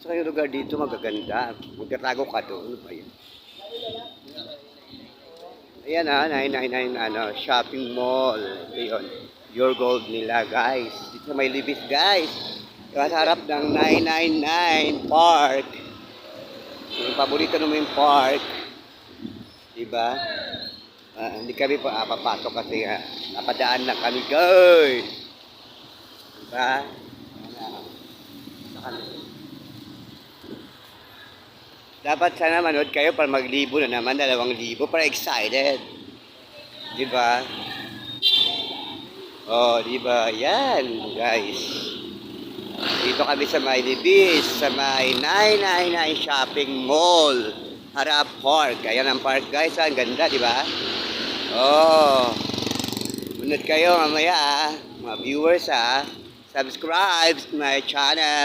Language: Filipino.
Sa yung lugar dito magaganda. Magtatago ka doon. Ano ba yan? Ayan 999 shopping mall. Ito yun. Your Gold nila guys. Dito may libis guys. Sa harap ng 999 Park. Yung paborito naman yung park. Diba? Hindi kami pa papasok kasi napadaan na kami guys. Diba? Dapat sana manood kayo para maglibo na naman, 2,000 para excited. Diba? Oh, diba? Yan, guys. Dito kami sa may Libis, sa may 999 Shopping Mall. Harap Park. Ayan ang park, guys. Ang ganda, diba? Oh. Manood kayo mamaya, mga viewers Subscribe to my channel.